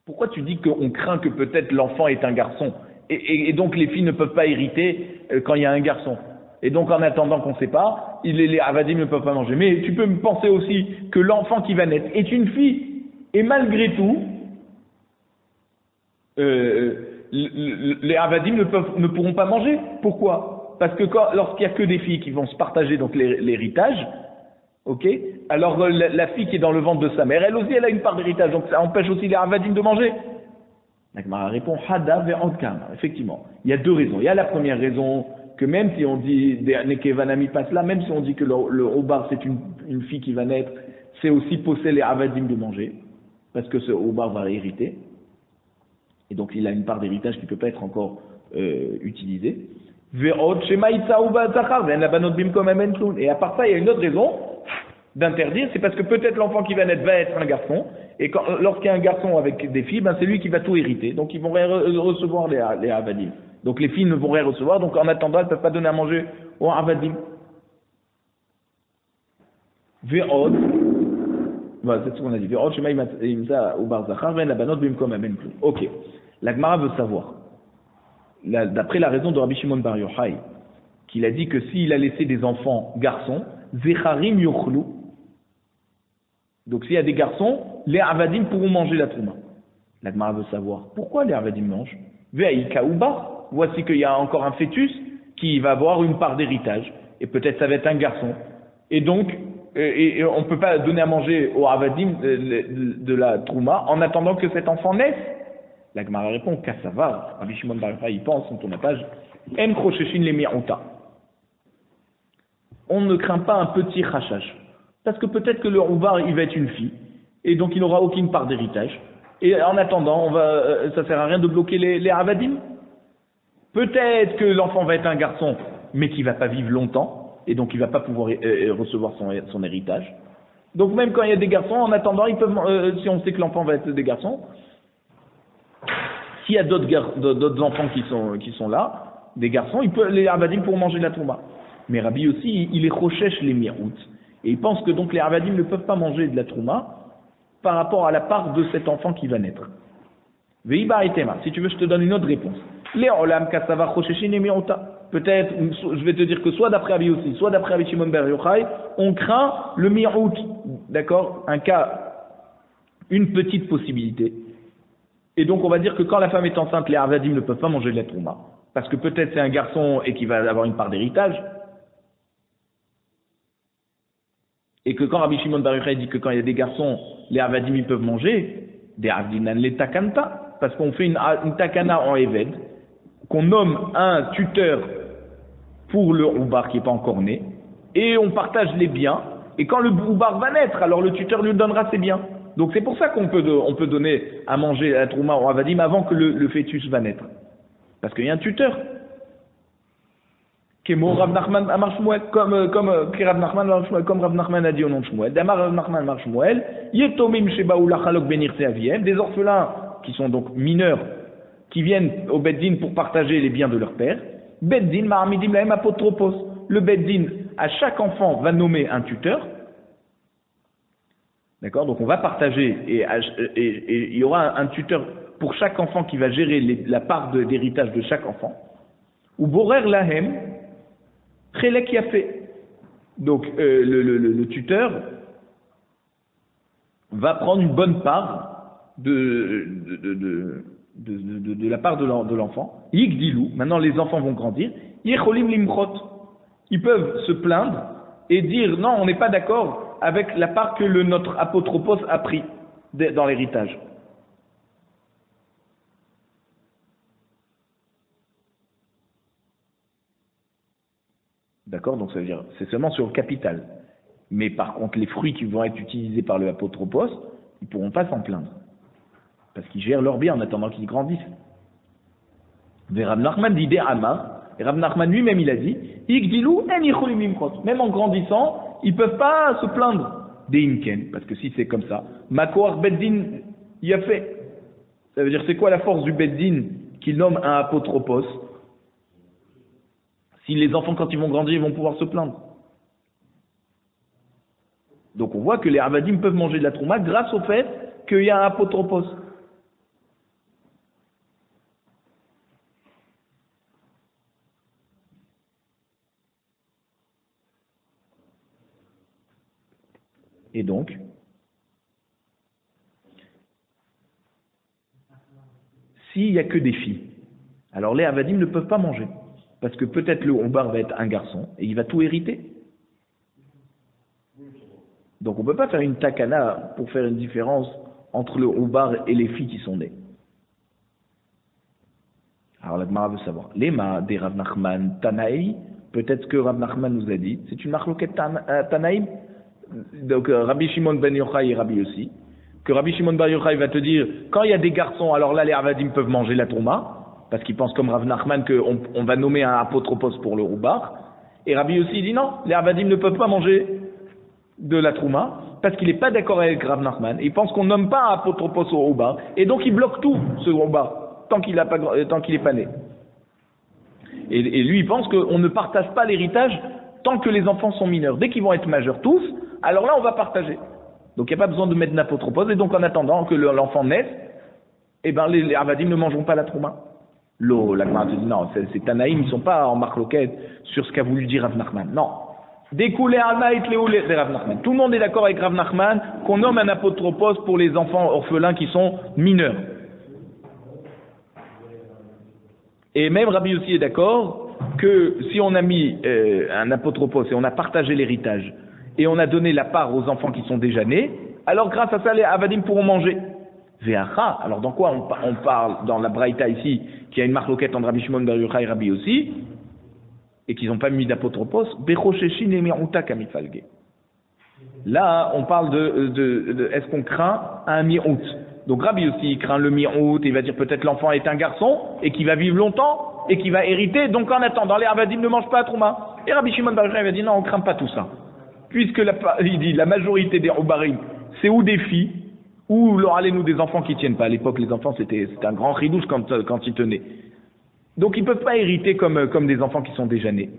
Pourquoi tu dis qu'on craint que peut-être l'enfant est un garçon et donc les filles ne peuvent pas hériter quand il y a un garçon? Et donc en attendant qu'on ne sait pas, les Avadim ne peuvent pas manger. Mais tu peux me penser aussi que l'enfant qui va naître est une fille. Et malgré tout, les Avadim ne pourront pas manger. Pourquoi? Parce que lorsqu'il n'y a que des filles qui vont se partager donc l'héritage, ok, alors la fille qui est dans le ventre de sa mère, elle aussi elle a une part d'héritage, donc ça empêche aussi les Avadim de manger. La Gemara répond Hada ve'odkam. Effectivement, il y a deux raisons. Il y a la première raison que même si on dit Nekevanami passe là, même si on dit que le Oubar c'est une fille qui va naître, c'est aussi posséder les Avadim de manger, parce que ce Oubar va hériter. Et donc il a une part d'héritage qui ne peut pas être encore utilisée. Et à part ça, il y a une autre raison d'interdire, c'est parce que peut-être l'enfant qui va naître va être un garçon, et lorsqu'il y a un garçon avec des filles, c'est lui qui va tout hériter, donc ils vont recevoir les Avadim. Donc les filles ne vont rien recevoir, donc en attendant, elles ne peuvent pas donner à manger aux Avadim. Voilà, c'est ce qu'on a dit. Ok. La Gemara veut savoir, d'après la raison de Rabbi Shimon bar Yochai, qu'il a dit que s'il a laissé des enfants garçons, Zecharim yochlu, donc s'il y a des garçons, les Avadim pourront manger la Trouma. La Gemara veut savoir, pourquoi les Avadim mangent? Ve'aïka uba, voici qu'il y a encore un fœtus qui va avoir une part d'héritage, et peut-être ça va être un garçon. Et donc, et on ne peut pas donner à manger aux Avadim de la Trouma en attendant que cet enfant naisse. La Gemara répond Kassavar, Rabbi Shimon bar Yochai, il pense, on tourne la page, En Krosheshin le mi'ota. On ne craint pas un petit rachage. Parce que peut-être que le Oubar, il va être une fille, et donc il n'aura aucune part d'héritage. Et en attendant, ça ne sert à rien de bloquer les Avadim. Peut-être que l'enfant va être un garçon, mais qui va pas vivre longtemps, et donc il va pas pouvoir recevoir son héritage. Donc même quand il y a des garçons, en attendant, ils peuvent, si on sait que l'enfant va être des garçons, s'il y a d'autres enfants qui sont là, des garçons, les Avadim pourront manger de la Trouma. Mais Rabbi aussi, il est rochèche les mirout. Et il pense que donc les Avadim ne peuvent pas manger de la Trouma par rapport à la part de cet enfant qui va naître. Veiba et Tema, si tu veux, je te donne une autre réponse. Les Olam Kassava rochèche les mirouta. Peut-être, je vais te dire que soit d'après Rabbi aussi, soit d'après Rabbi Shimon Bar Yochai, on craint le mirout. D'accord? Un cas, une petite possibilité. Et donc on va dire que quand la femme est enceinte, les Avadim ne peuvent pas manger de la Trouma. Parce que peut-être c'est un garçon et qu'il va avoir une part d'héritage. Et que quand Rabbi Shimon Bar Yochai dit que quand il y a des garçons, les Avadim ils peuvent manger, des Avdinan les Takanta. Parce qu'on fait une Takana en Eved, qu'on nomme un tuteur pour le Roubar qui n'est pas encore né, et on partage les biens, et quand le Roubar va naître, alors le tuteur lui donnera ses biens. Donc c'est pour ça qu'on peut donner à manger à la Trouma au Avadim avant que le fœtus va naître. Parce qu'il y a un tuteur. Comme Rav Nachman a dit au nom de Shmuel, Damar Rav Nachman Amar Shmuel, Yetomim Shebaou Lachalok Benirse Aviem, des orphelins qui sont donc mineurs, qui viennent au Beddin pour partager les biens de leur père, Beddin Ma'amidim Lahem Apotropos. Le Beddin, à chaque enfant, va nommer un tuteur. D'accord? Donc on va partager, et il y aura un tuteur pour chaque enfant qui va gérer la part d'héritage de chaque enfant. Ou Borer Lahem, Chelek Yafé. Donc le tuteur va prendre une bonne part de la part de l'enfant. Yigdilou, maintenant les enfants vont grandir. Yecholim Limchot. Ils peuvent se plaindre et dire non, on n'est pas d'accord avec la part que notre apotropos a pris dans l'héritage. D'accord? Donc ça veut dire, c'est seulement sur le capital. Mais par contre, les fruits qui vont être utilisés par le apotropos, ils ne pourront pas s'en plaindre. Parce qu'ils gèrent leurs biens en attendant qu'ils grandissent. Rav Nachman dit des Amar, et Rav Nachman lui-même il a dit, même en grandissant, ils ne peuvent pas se plaindre des Inken. Parce que si c'est comme ça, Makoar Beddin y a fait. Ça veut dire, c'est quoi la force du Beddin qui nomme un apotropos? Si les enfants, quand ils vont grandir, ils vont pouvoir se plaindre. Donc on voit que les Avadim peuvent manger de la Trouma grâce au fait qu'il y a un apotropos. Et donc, s'il n'y a que des filles, alors les Avadim ne peuvent pas manger. Parce que peut-être le Ombar va être un garçon et il va tout hériter. Donc on ne peut pas faire une takana pour faire une différence entre le Ombar et les filles qui sont nées. Alors la Gemara veut savoir. Lema des Rav Nachman Tanaï, peut-être que Rav Nachman nous a dit, c'est une marloquette Tanaï. Donc Rabbi Shimon Ben Yochai et Rabbi aussi. Que Rabbi Shimon Ben Yochai va te dire, quand il y a des garçons, alors là les Avadim peuvent manger la Trouma. Parce qu'il pense comme Rav Nachman qu'on va nommer un apotropos pour le Roubar. Et Rabbi aussi dit non, les Avadim ne peuvent pas manger de la Trouma, parce qu'il n'est pas d'accord avec Rav Nachman. Il pense qu'on ne nomme pas un apotropos au Roubar. Et donc il bloque tout, ce Roubar, tant qu'il n'est pas né. Et lui, il pense qu'on ne partage pas l'héritage tant que les enfants sont mineurs. Dès qu'ils vont être majeurs tous, alors là on va partager. Donc il n'y a pas besoin de mettre d'apotropos. Et donc en attendant que l'enfant naisse, eh ben, les Avadim ne mangeront pas la Trouma. La Gemara te dit non, ces Tanaïm, ils ne sont pas en marloquette sur ce qu'a voulu dire Rav Nachman. Non. Découlé Almaït Léoulé de Rav Nachman. Tout le monde est d'accord avec Rav Nachman qu'on nomme un apotropos pour les enfants orphelins qui sont mineurs. Et même Rabbi aussi est d'accord que si on a mis un apotropos et on a partagé l'héritage et on a donné la part aux enfants qui sont déjà nés, alors grâce à ça les Avadim pourront manger. Ve'acha, alors dans quoi on parle dans la Braïta ici, qu'il y a une marloquette entre Rabbi Shimon Bar Yochai et Rabbi aussi, et qu'ils n'ont pas mis d'apotropos, Bechosheshin et Mi'uta kamifalge. Là, on parle de est-ce qu'on craint un mi'out. Donc Rabbi aussi il craint le mi'out, il va dire peut-être l'enfant est un garçon et qu'il va vivre longtemps, et qui va hériter, donc en attendant, les Avadim ne mangent pas la Trouma. Et Rabbi Shimon Bar Yochai va dire non, on ne craint pas tout ça. Puisque il dit la majorité des Oubarim, c'est ou des filles, ou nous des enfants qui ne tiennent pas. À l'époque, les enfants, c'était un grand ridouche quand ils tenaient. Donc ils ne peuvent pas hériter comme des enfants qui sont déjà nés.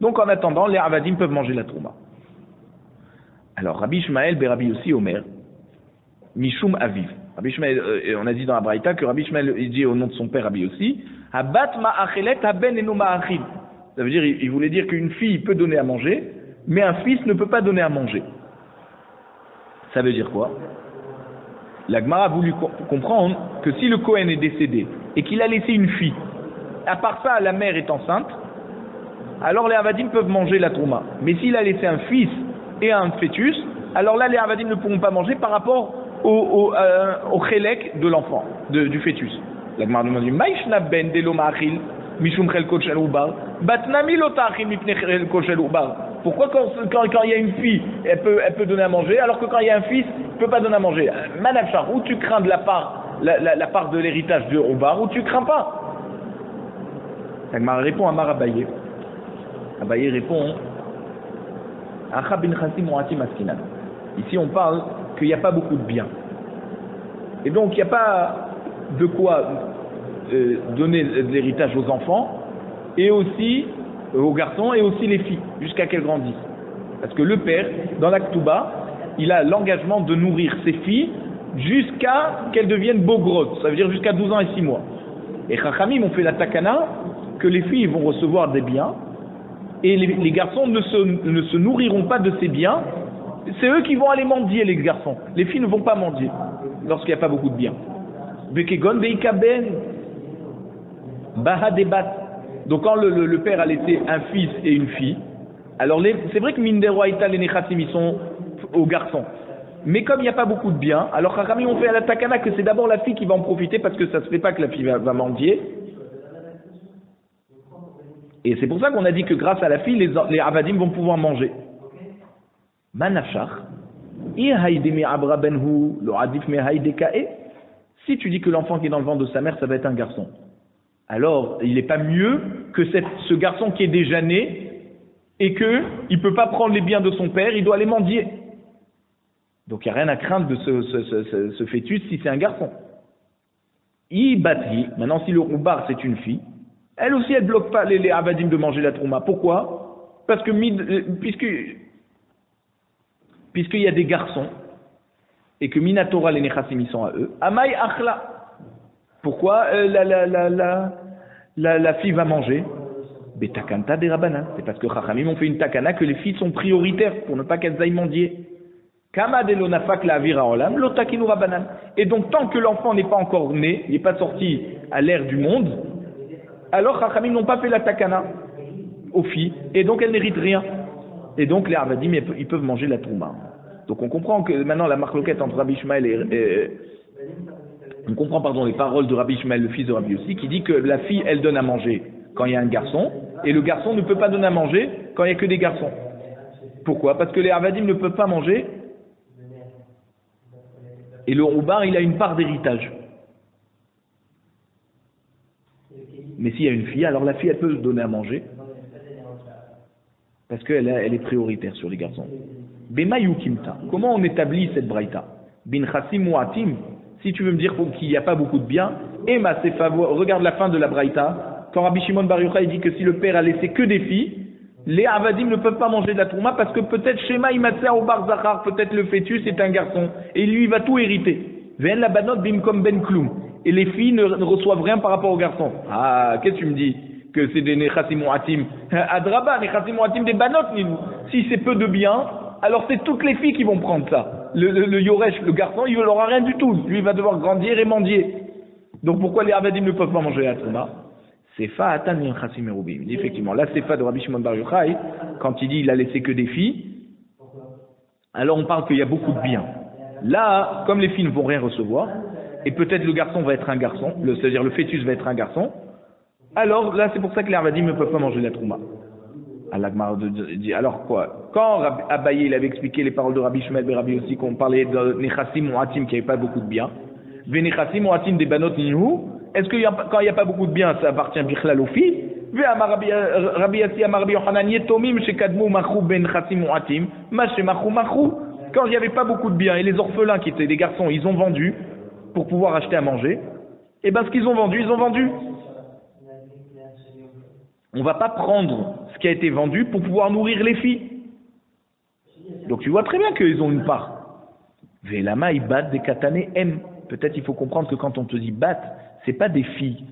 Donc en attendant, les Avadim peuvent manger la Trouma. Alors Rabbi Ishmael Rabbi aussi Omer, Mishum Aviv. Rabbi Ishmael, on a dit dans la Braïta que Rabbi Ishmael il dit au nom de son père Rabbi aussi, Abat ma'achelet haben eno ma'achid. Ça veut dire, il voulait dire qu'une fille peut donner à manger, mais un fils ne peut pas donner à manger. Ça veut dire quoi? La Gemara a voulu comprendre que si le Kohen est décédé et qu'il a laissé une fille, à part ça la mère est enceinte, alors les Avadim peuvent manger la Trouma. Mais s'il a laissé un fils et un fœtus, alors là les Avadim ne pourront pas manger par rapport au chélek de l'enfant, du fœtus. La Gemara nous dit Maïshna ben delo ma'achil mishum chelkot shel ubar batnami lo ta'achil mipnei chelkot shel ubar. Pourquoi quand il y a une fille, elle peut donner à manger, alors que quand il y a un fils, il ne peut pas donner à manger? Manafchar, ou tu crains de la part de l'héritage de ubar, ou tu crains pas. La Gemara répond à Mar Abaye. Abaye répond Acha bin Chassim Moatim Askinan. Ici on parle qu'il n'y a pas beaucoup de biens. Et donc il n'y a pas de quoi donner de l'héritage aux enfants, et aussi aux garçons, et aussi les filles, jusqu'à qu'elles grandissent. Parce que le père, dans la Ketouba, il a l'engagement de nourrir ses filles jusqu'à qu'elles deviennent bogrot, ça veut dire jusqu'à 12 ans et 6 mois. Et Chachamim ont fait la takana que les filles vont recevoir des biens, et les garçons ne se nourriront pas de ces biens. C'est eux qui vont aller mendier, les garçons. Les filles ne vont pas mendier lorsqu'il n'y a pas beaucoup de biens. Donc quand le père a laissé un fils et une fille, alors c'est vrai que Minderoaïta, les Nechatim, ils sont aux garçons. Mais comme il n'y a pas beaucoup de biens, alors Chachamim ont fait à la takana que c'est d'abord la fille qui va en profiter, parce que ça ne se fait pas que la fille va mendier. Et c'est pour ça qu'on a dit que grâce à la fille, les Avadim vont pouvoir manger. Manachar, si tu dis que l'enfant qui est dans le ventre de sa mère, ça va être un garçon, alors il n'est pas mieux que ce garçon qui est déjà né et qu'il ne peut pas prendre les biens de son père, il doit les mendier. Donc il n'y a rien à craindre de ce fœtus si c'est un garçon. Maintenant si le roubar c'est une fille, elle aussi elle ne bloque pas les Avadim de manger la trouma. Pourquoi? Parce que puisqu'il y a des garçons et que Minatora les Nechassim sont à eux, Amay Achla. Pourquoi la fille va manger? Betakanta des Rabanan. C'est parce que Chachamim ont fait une takana que les filles sont prioritaires pour ne pas qu'elles aillent mendier. Kama de l'onafak la avira olam, l'otakinu Rabanan. Et donc tant que l'enfant n'est pas encore né, il n'est pas sorti à l'ère du monde, alors Chachamim n'ont pas fait la takana aux filles, et donc elles n'héritent rien. Et donc les Avadim, ils peuvent manger la trouma. Donc on comprend que maintenant la marloquette entre Rabbi Ishmael on comprend les paroles de Rabbi Ishmael, le fils de Rabbi Yossi, qui dit que la fille, elle donne à manger quand il y a un garçon, et le garçon ne peut pas donner à manger quand il n'y a que des garçons. Pourquoi? Parce que les Avadim ne peuvent pas manger, et le roubar, il a une part d'héritage. Mais s'il y a une fille, alors la fille, elle peut se donner à manger, parce qu'elle est prioritaire sur les garçons. Bemayou Kimta. Comment on établit cette braïta? Bin Chassim ou Atim. Si tu veux me dire qu'il n'y a pas beaucoup de biens, Ema c'est favor. Regarde la fin de la braïta. Quand Rabbi Shimon Bar Yochai dit que si le père a laissé que des filles, les Avadim ne peuvent pas manger de la trouma parce que peut-être Shema Imatzah ou Bar Zachar, peut-être le fœtus est un garçon et lui il va tout hériter. Ven la banot bimkom ben kloum. Et les filles ne reçoivent rien par rapport aux garçons. Ah, qu'est-ce que tu me dis? Que c'est des Nechassim ou Atim? Adraba, Nechassim ou Atim des banot, ni nous. Si c'est peu de biens, alors c'est toutes les filles qui vont prendre ça. Le Yoresh, le garçon, il n'aura rien du tout. Lui, il va devoir grandir et mendier. Donc pourquoi les Avadim ne peuvent pas manger la trouma? Sefa atan min chassim merubim. Il dit effectivement, la sefa de Rabbi Shimon Bar Yochai, quand il dit il a laissé que des filles, alors on parle qu'il y a beaucoup de biens. Là, comme les filles ne vont rien recevoir, et peut-être le garçon va être un garçon, c'est-à-dire le fœtus va être un garçon, alors là c'est pour ça que les Avadim ne peuvent pas manger la trouma. Alors quoi? Quand Abaye il avait expliqué les paroles de Rabbi Shmuel et Rabbi aussi qu'on parlait de Nechassim ou Atim qui n'avait pas beaucoup de biens, Nechassim ou Atim des Banot Nihu, Est-ce que quand il n'y a pas beaucoup de biens, ça appartient bichlal aux filles? Quand il n'y avait pas beaucoup de biens et les orphelins qui étaient des garçons, ils ont vendu pour pouvoir acheter à manger, et bien ce qu'ils ont vendu, ils ont vendu. On ne va pas prendre ce qui a été vendu pour pouvoir nourrir les filles. Donc tu vois très bien qu'ils ont une part. Velama ils battent des katané M. Peut-être il faut comprendre que quand on te dit bat, c'est pas des filles.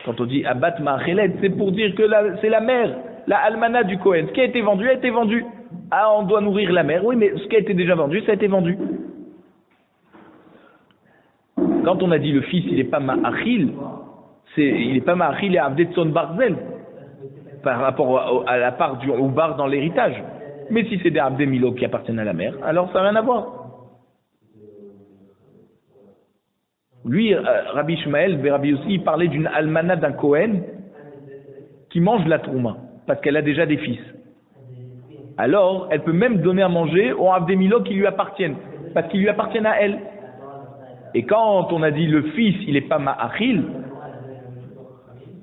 Quand on dit abat ma'acheled, c'est pour dire que c'est la mère, la almana du Kohen. Ce qui a été vendu a été vendu. Ah, on doit nourrir la mère. Oui, mais ce qui a été déjà vendu, ça a été vendu. Quand on a dit le fils, il n'est pas ma'achil, il n'est pas ma'achil, il est avdetson barzel, par rapport à la part au bar dans l'héritage. Mais si c'est des abdé milo qui appartiennent à la mère, alors ça n'a rien à voir. Lui, Rabbi Ishmael, Rabbi aussi, il parlait d'une almana d'un Kohen qui mange la trouma, parce qu'elle a déjà des fils. Alors, elle peut même donner à manger aux Avdé Milo qui lui appartiennent, parce qu'ils lui appartiennent à elle. Et quand on a dit le fils, il n'est pas ma'achil,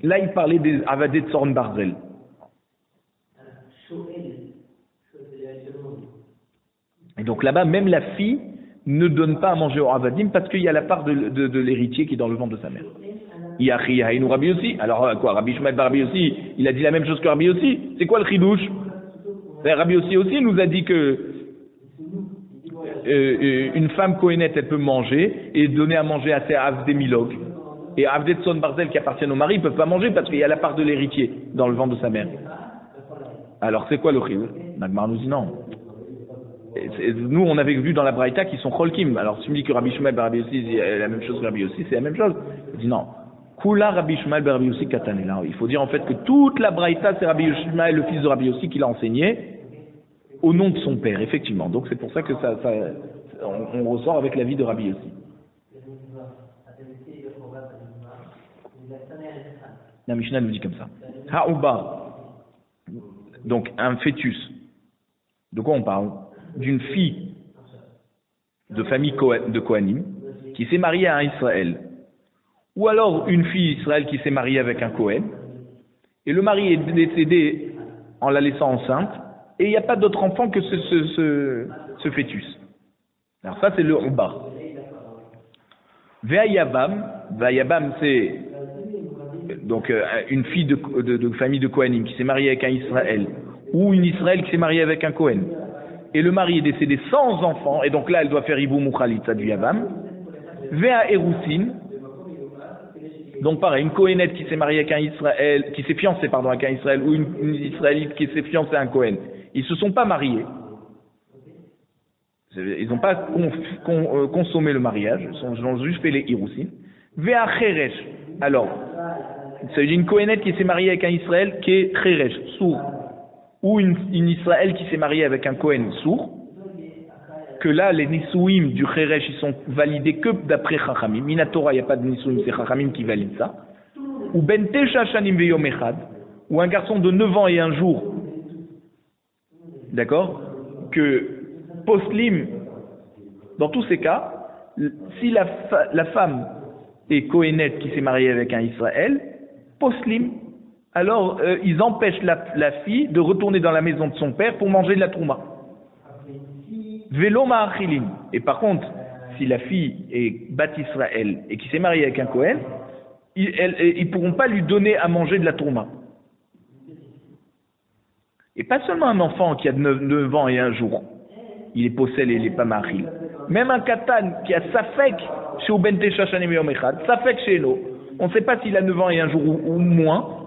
là il parlait des Avadé de Sorn Barzel. Et donc là-bas, même la fille ne donne pas à manger au Avadim parce qu'il y a la part de l'héritier qui est dans le ventre de sa mère. Yachi Yahainu Rabbi aussi. Alors quoi, Rabbi Shmuel Rabbi aussi, il a dit la même chose que Rabbi aussi. C'est quoi le chidouche? Rabbi aussi nous a dit que une femme kohénette, elle peut manger et donner à manger à ses Avdé Milog. Et Avdé de Son Barzel qui appartiennent au mari, ils ne peuvent pas manger parce qu'il y a la part de l'héritier dans le ventre de sa mère. Alors c'est quoi le chidouche? Nagmar nous dit non. Nous, on avait vu dans la Braïta qu'ils sont cholkim. Alors, si tu me dis que Rabbi Shmuel Rabbi aussi dit la même chose que Rabbi aussi, c'est la même chose. Je dis non. Kula Rabbi Shmuel Rabbi aussi katane. Là, il faut dire en fait que toute la Braïta, c'est Rabbi Shmuel, le fils de Rabbi aussi, qui l'a enseigné au nom de son père, effectivement. Donc, c'est pour ça que on ressort avec la vie de Rabbi aussi. La Mishnah nous dit comme ça. Ha'uba. Donc, un fœtus. De quoi on parle? D'une fille de famille de Kohanim qui s'est mariée à un Israël, ou alors une fille Israël qui s'est mariée avec un Kohen, et le mari est décédé en la laissant enceinte, et il n'y a pas d'autre enfant que ce fœtus. Alors ça c'est le Uba. Ve'ayabam c'est donc une fille de famille de Kohanim qui s'est mariée avec un Israël, ou une Israël qui s'est mariée avec un Kohen. Et le mari est décédé sans enfant, et donc là elle doit faire Ibou Mouchalit, ça du Yavam. Vea Erousin, donc pareil, une Kohénette qui s'est mariée avec un Israël, qui s'est fiancée avec un Israël, ou une Israélite qui s'est fiancée à un Kohen. Ils ne se sont pas mariés. Ils n'ont pas consommé le mariage, ils ont juste fait les Erousin. Vea Cheresh, alors, c'est une Kohénette qui s'est mariée avec un Israël qui est Cheresh, sourd. Ou une Israël qui s'est mariée avec un Kohen sourd, que là, les Nisouim du Cheresh, ils sont validés que d'après Chachamim. Minatora, il n'y a pas de Nisouim, c'est Chachamim qui valide ça. Ou Ben Tesha Shanim Veyom Echad, ou un garçon de 9 ans et un jour, d'accord, que Poslim, dans tous ces cas, si la femme est Kohénette qui s'est mariée avec un Israël, Poslim, alors ils empêchent la fille de retourner dans la maison de son père pour manger de la trouma. Velo ma'achilim. Et par contre, si la fille est bat Israël et qui s'est mariée avec un Kohen, ils ne pourront pas lui donner à manger de la trouma. Et pas seulement un enfant qui a 9 ans et un jour, il est possède et il n'est pas ma'achil. Même un katan qui a safek chez Ben Tesha Shanim Yom Echad, safek chez Elo, on ne sait pas s'il a 9 ans et un jour ou moins,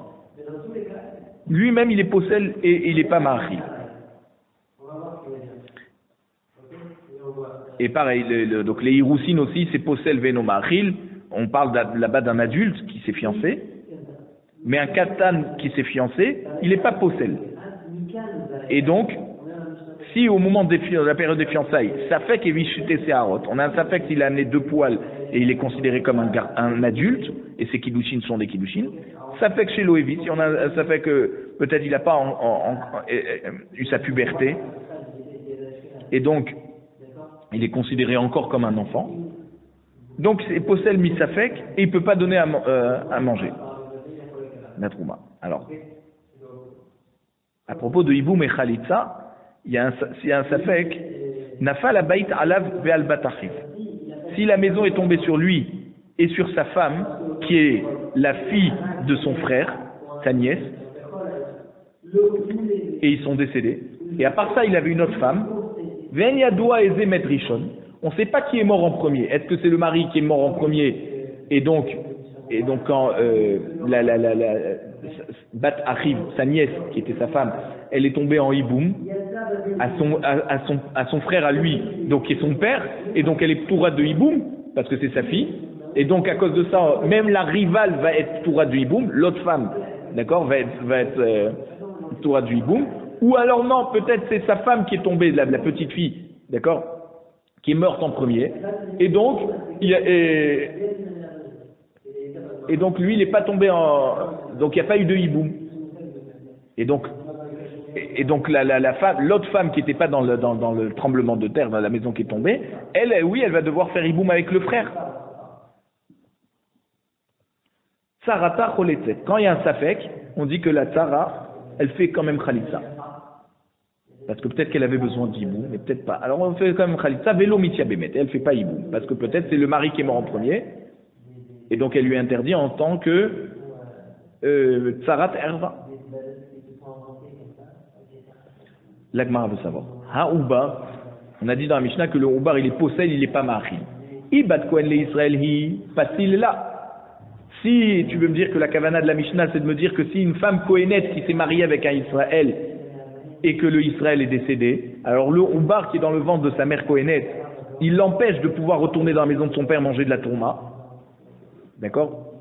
lui-même il est possède et il n'est pas ma'achil. Et pareil, donc les Hiroussines aussi, c'est possède veno ma'achil. On parle là-bas d'un adulte qui s'est fiancé, mais un katan qui s'est fiancé, il n'est pas possède. Et donc, si au moment de la période des fiançailles, safek et vichuté seharot, on a un safek s'il a amené 2 poils et il est considéré comme un adulte, et ses kiddushin sont des kiddushin, safek chez l'oévis, si on a un safek que peut-être il n'a pas eu sa puberté, et donc il est considéré encore comme un enfant, Donc c'est possède misafek et il ne peut pas donner à manger. La trouma. Alors, à propos de Iboum et Khalitsa, il y a un safek, Nafal abayt alav ve'al batachif. Si la maison est tombée sur lui et sur sa femme, qui est la fille de son frère, sa nièce, et ils sont décédés, et à part ça, il avait une autre femme, Ve'en yadoua eze met rishon. On ne sait pas qui est mort en premier. Est-ce que c'est le mari qui est mort en premier, et donc quand Bat Achiv, sa nièce, qui était sa femme, elle est tombée en hiboum à son frère à lui, donc qui est son père, et donc elle est Toura de hiboum, parce que c'est sa fille, et donc à cause de ça, même la rivale va être Toura du hiboum, l'autre femme, d'accord, va être Toura du hiboum, ou alors non, peut-être c'est sa femme qui est tombée, la petite fille, d'accord, qui est morte en premier, et donc lui il n'est pas tombé donc il n'y a pas eu de hiboum, et donc la femme, l'autre femme qui n'était pas dans le tremblement de terre, dans la maison qui est tombée, elle va devoir faire hiboum avec le frère. Tsarata choletzet. Quand il y a un safek, on dit que la tsara, elle fait quand même khalitsa. Parce que peut-être qu'elle avait besoin d'hiboum, mais peut-être pas. Alors on fait quand même khalitsa, vélo mitia bémet. Elle fait pas hiboum, parce que peut-être c'est le mari qui est mort en premier, et donc elle lui interdit en tant que tsarat erva. L'Agmara veut savoir. Ha'uba, on a dit dans la Mishnah que le Ubar il est possède, il n'est pas mari. Ibat kohen le Israël hi, facile là. Si tu veux me dire que la kavana de la Mishnah c'est de me dire que si une femme kohénette qui s'est mariée avec un Israël et que le Israël est décédé, alors le Ubar qui est dans le ventre de sa mère kohénette, il l'empêche de pouvoir retourner dans la maison de son père manger de la tourma. D'accord?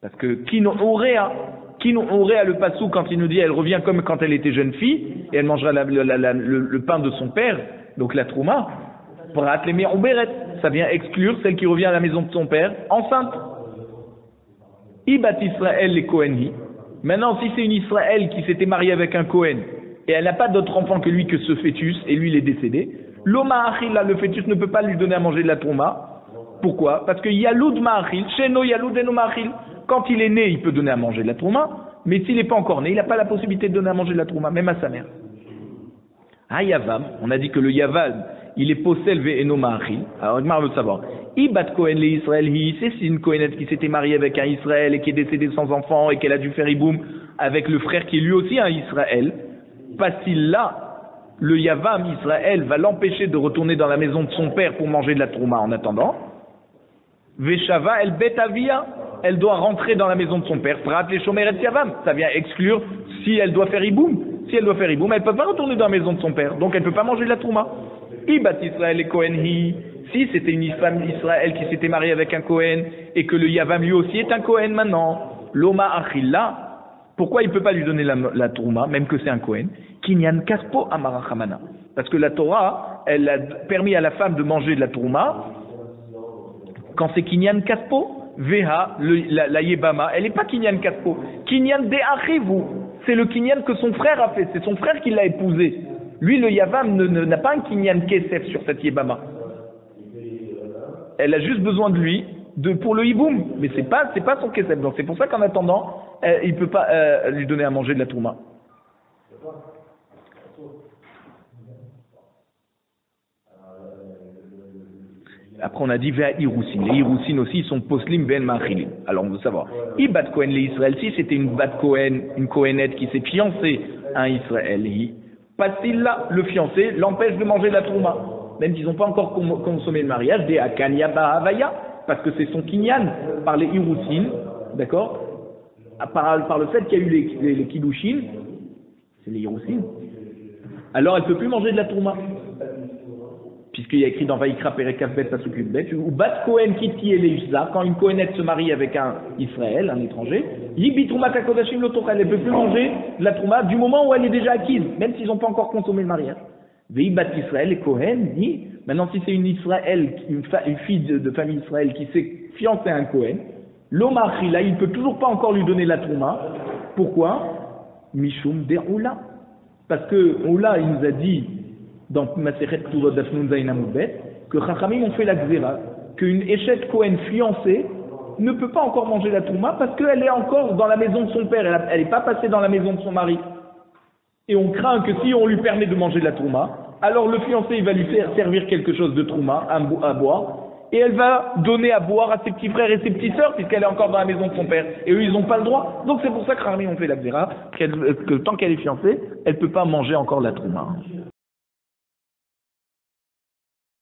Parce que qui nous aurait le passou quand il nous dit elle revient comme quand elle était jeune fille et elle mangera le pain de son père, donc la trouma, prat les mi'uberet, ça vient exclure celle qui revient à la maison de son père enceinte. Ibat Israël les Kohenhi. Maintenant, si c'est une Israël qui s'était mariée avec un Kohen et elle n'a pas d'autre enfant que lui que ce fœtus et lui il est décédé, l'oma achila, le fœtus ne peut pas lui donner à manger de la trouma. Pourquoi? Parce que yaloud ma'achil, sheno yaloud eno ma'achil. Quand il est né, il peut donner à manger de la trouma, mais s'il n'est pas encore né, il n'a pas la possibilité de donner à manger de la trouma, même à sa mère. Ah, Yavam, on a dit que le Yavam, il est possède eno ma'achil. Alors, on veut savoir. Ibat Kohen le Israël hi, c'est une Kohenette qui s'était mariée avec un Israël et qui est décédée sans enfant et qu'elle a dû faire hiboum avec le frère qui est lui aussi un Israël. Pas-il là, le Yavam Israël va l'empêcher de retourner dans la maison de son père pour manger de la trouma en attendant. Veshava el betavia, elle doit rentrer dans la maison de son père. Prat les shomeret Yavam, ça vient exclure si elle doit faire hiboum. Si elle doit faire hiboum, elle ne peut pas retourner dans la maison de son père, donc elle ne peut pas manger de la trouma. Ibat Israël et Kohen hi. Si c'était une femme d'Israël qui s'était mariée avec un Kohen et que le Yavam lui aussi est un Kohen maintenant, l'Oma Achilla, pourquoi il ne peut pas lui donner la Trouma, même que c'est un Kohen? Kinyan Kaspo Amarachamana. Parce que la Torah, elle a permis à la femme de manger de la Trouma quand c'est Kinyan Kaspo, Veha, la Yebama, elle n'est pas Kinyan Kaspo. Kinyan De'achivu, c'est le Kinyan que son frère a fait, c'est son frère qui l'a épousé. Lui, le Yavam, n'a pas un Kinyan Kesef sur cette Yebama. Elle a juste besoin de lui pour le hiboum, mais c'est pas son kesef. Donc c'est pour ça qu'en attendant, il peut pas lui donner à manger de la tourma. Après on a dit vers Iroussine. Les Iroussines aussi ils sont poslim ben machilim. Alors on veut savoir. Ibat Kohen les Israël, si c'était une bat Kohen, une Kohenette qui s'est fiancée à un Israël, pas-il là, le fiancé l'empêche de manger de la tourma. Même s'ils n'ont pas encore consommé le mariage, des Akanya Bahavaya, parce que c'est son kinyan, par les Hiroussines, d'accord, par le fait qu'il y a eu les Kiddushin, c'est les Hiroussines, alors elle ne peut plus manger de la tourma. Puisqu'il y a écrit dans Vaikra Perek Bet Pasuk Bet, ou Bat Kohen Kiti Eleishza, quand une Kohenette se marie avec un Israël, un étranger, Yibi Trouma Kakodashim Lotochel, elle ne peut plus manger de la tourma du moment où elle est déjà acquise, même s'ils n'ont pas encore consommé le mariage. Veibat Israël et Kohen dit, maintenant si c'est une Israël, une fille de famille Israël qui s'est fiancée à un Kohen, l'Omar là, il ne peut toujours pas encore lui donner la Trouma. Pourquoi? Mishum De'ula. Parce que Oula, il nous a dit, dans Masechet Turot Dafnun Zainamudbet, que Chachamim ont fait la Gzera, qu'une Échet Cohen fiancée ne peut pas encore manger la trouma parce qu'elle est encore dans la maison de son père, elle n'est pas passée dans la maison de son mari. Et on craint que si on lui permet de manger de la trouma, alors le fiancé il va lui faire servir quelque chose de trouma à boire, et elle va donner à boire à ses petits frères et ses petites sœurs puisqu'elle est encore dans la maison de son père. Et eux ils n'ont pas le droit. Donc c'est pour ça que Rami ont fait la xéra, que tant qu'elle est fiancée, elle ne peut pas manger encore la trouma.